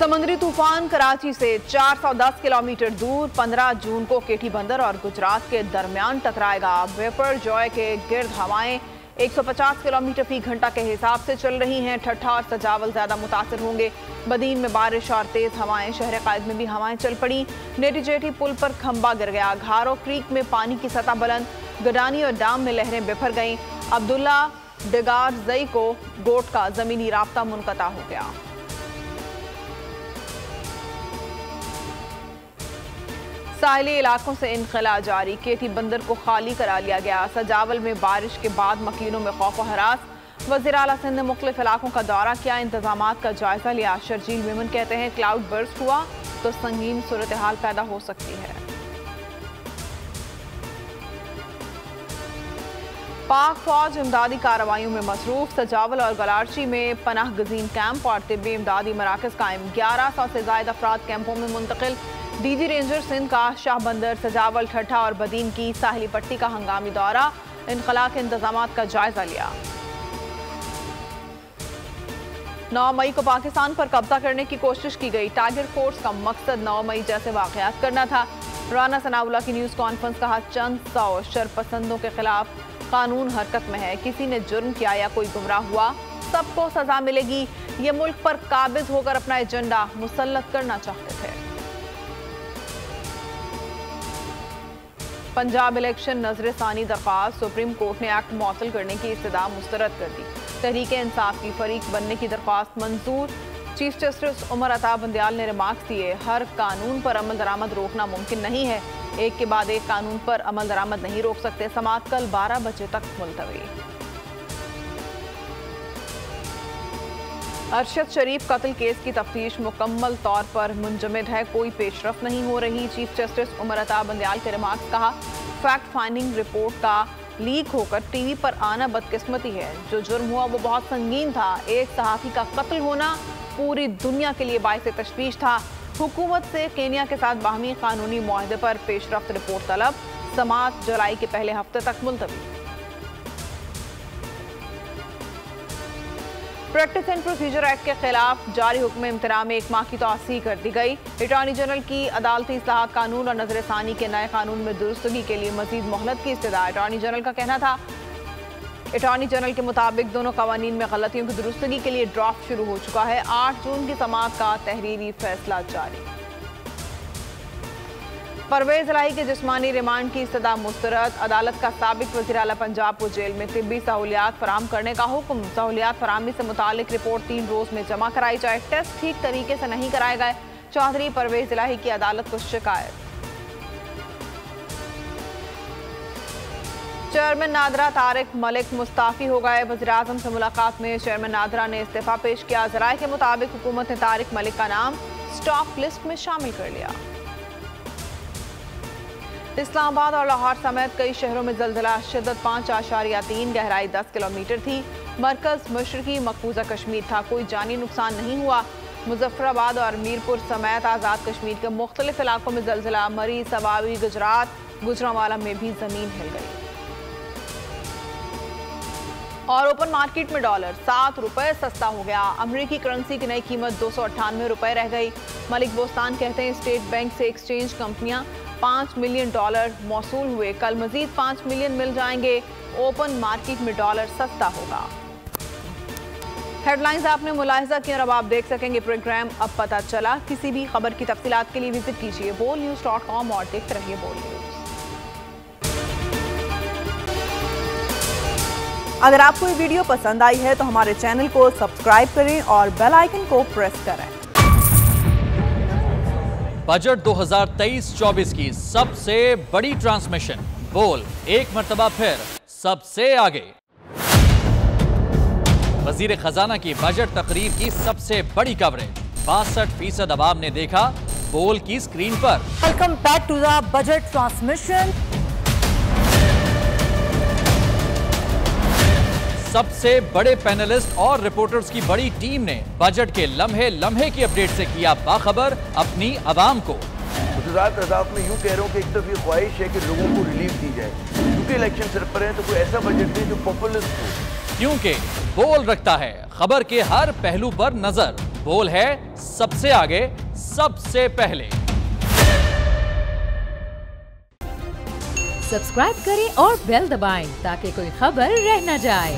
समुद्री तूफान कराची से 410 किलोमीटर दूर 15 जून को केटी बंदर और गुजरात के दरमियान टकराएगा। वेपर जॉय के गिर्द हवाएं 150 किलोमीटर फी घंटा के हिसाब से चल रही हैं। ठट्ठा और सजावल ज्यादा मुतासिर होंगे। बदीन में बारिश और तेज हवाएं, शहर कायद में भी हवाएं चल पड़ी। नेटी जेटी पुल पर खंबा गिर गया। घारो क्रीक में पानी की सतह बुलंद। गडानी और डाम में लहरें बिफर गईं। अब्दुल्ला डिगार जई को गोट का जमीनी राब्ता मुनक़ता हो गया। साहिली इलाकों से इनखला जारी। केटी बंदर को खाली करा लिया गया। सजावल में बारिश के बाद मकीनों में खौफ व हरास। वज़ीर आला सिंध ने मुख्तलिफ इलाकों का दौरा किया, इंतजामात का जायजा लिया। शर्जील मेमन कहते हैं क्लाउड बर्स्ट हुआ तो संगीन सूरत हाल पैदा हो सकती है। पाक फौज इमदादी कार्रवाइयों में मसरूफ। सजावल और गलारची में पनाह गजीन कैंप और तिब्बी इमदादी मराकज कायम। 1100 से ज्यादा अफराद कैंपों में मुंतकिल। डीजी रेंजर सिंध का शाह बंदर, सजावल, ठट्ठा और बदीन की साहिली पट्टी का हंगामी दौरा। इनखला के इंतजामात का जायजा लिया। 9 मई को पाकिस्तान पर कब्जा करने की कोशिश की गई। टाइगर फोर्स का मकसद 9 मई जैसे वाकयात करना था। राना सनाउल्लाह की न्यूज कॉन्फ्रेंस कहा, चंद 100 शरपसंदों के खिलाफ कानून हरकत में है। किसी ने जुर्म किया या कोई गुमराह हुआ, सबको सजा मिलेगी। ये मुल्क पर काबिज होकर अपना एजेंडा मुसल्लत करना चाहते थे। पंजाब इलेक्शन नजर सानी दरख्वास्त। सुप्रीम कोर्ट ने एक्ट मुअत्तल करने की इस्तदा मुस्तरद कर दी। तहरीक इंसाफ की फरीक बनने की दरख्वास्त मंजूर। चीफ जस्टिस उमर अता बंदयाल ने रिमार्क्स दिए, हर कानून पर अमल दरामद रोकना मुमकिन नहीं है। एक के बाद एक कानून पर अमल दरामद नहीं रोक सकते। समाअत कल 12 बजे तक मुलतवी। अरशद शरीफ कत्ल केस की तफ्तीश मुकम्मल तौर पर मुंजमद है, कोई पेशरफ नहीं हो रही। चीफ जस्टिस उमर अता बंदयाल के रिमार्क्स। कहा, फैक्ट फाइंडिंग रिपोर्ट का लीक होकर टीवी पर आना बदकिस्मती है। जो जुर्म हुआ वो बहुत संगीन था। एक सहाफ़ी का कत्ल होना पूरी दुनिया के लिए बाइस तशवीश था। हुकूमत से केन्या के साथ बाहमी कानूनी मुआहदे पर पेशरफ्त रिपोर्ट तलब। समाअत जुलाई के पहले हफ्ते तक मुलतवी। प्रैक्टिस एंड प्रोसीजर एक्ट के खिलाफ जारी हुक्म इम्तिना में 1 माह की तौसीह कर दी गई। अटॉर्नी जनरल की अदालती इस्लाहात कानून और नजर सानी के नए कानून में दुरुस्तगी के लिए मजीद मोहलत की इस्तदा। अटॉर्नी जनरल का कहना था, अटॉर्नी जनरल के मुताबिक दोनों कवानीन में गलतियों की दुरुस्तगी के लिए ड्राफ्ट शुरू हो चुका है। 8 जून की समाअत का तहरीरी फैसला जारी। परवेज इलाही के जिस्मानी रिमांड की इस्तदा मुस्तरद। अदालत का साबिक वज़ीर आला पंजाब को जेल में तिब्बी सहूलियात फराम करने का हुक्म। सहूलियात फरामी से मुतालिक रिपोर्ट 3 रोज में जमा कराई जाए। टेस्ट ठीक तरीके से नहीं कराए गए, चौधरी परवेज इलाही की अदालत को शिकायत। चेयरमैन नादरा तारिक मलिक मुस्ताफी हो गए। वज़ीर-ए-आज़म से मुलाकात में चेयरमैन नादरा ने इस्तीफा पेश किया। ज़राए के मुताबिक हुकूमत ने तारिक मलिक का नाम स्टॉक लिस्ट में शामिल कर लिया। इस्लामाबाद और लाहौर समेत कई शहरों में जल्जला। शिद्दत 5.3, गहराई 10 किलोमीटर थी। मरकज मशरकी मकबूजा कश्मीर था। कोई जानी नुकसान नहीं हुआ। मुजफ्फराबाद और मीरपुर समेत आज़ाद कश्मीर के मुख्तलिफ इलाकों में जल्जला। मरी, सवावी, गुजरात, गुजरांवाला में भी जमीन हिल गई। और ओपन मार्केट में डॉलर 7 रुपए सस्ता हो गया। अमरीकी करेंसी की नई कीमत 298 रुपए रह गई। मलिक बोस्तान कहते हैं स्टेट बैंक से एक्सचेंज कंपनियां $5 मिलियन मौसूल हुए। कल मजीद 5 मिलियन मिल जाएंगे। ओपन मार्केट में डॉलर सस्ता होगा। हेडलाइंस आपने मुलाहिजा की और अब आप देख सकेंगे प्रोग्राम अब पता चला। किसी भी खबर की तफसीलात के लिए विजिट कीजिए bolnews.com और देखते रहिए बोल न्यूज। अगर आपको ये वीडियो पसंद आई है तो हमारे चैनल को सब्सक्राइब करें और बेल आइकन को प्रेस करें। बजट 2023-24 की सबसे बड़ी ट्रांसमिशन बोल एक मर्तबा फिर सबसे आगे। वजीर खजाना की बजट तकरीर की सबसे बड़ी कवरेज 62% अवाम ने देखा बोल की स्क्रीन पर। Welcome back to the budget transmission. सबसे बड़े पैनलिस्ट और रिपोर्टर्स की बड़ी टीम ने बजट के लम्हे लम्हे की अपडेट से किया बाखबर अपनी आवाम को। गुजरात रज़ाक में यूँ कह रहा हूँ कि एक तरफ ये ख्वाहिश है कि लोगों को रिलीफ दी जाए, क्योंकि इलेक्शन सिर पर है तो कोई ऐसा बजट दे जो पॉपुलिस्ट हो, क्योंकि बोल रखता है खबर के हर पहलू पर नजर। बोल है सबसे आगे, सबसे पहले। सब्सक्राइब करें और बेल दबाएं ताकि कोई खबर रह न जाए।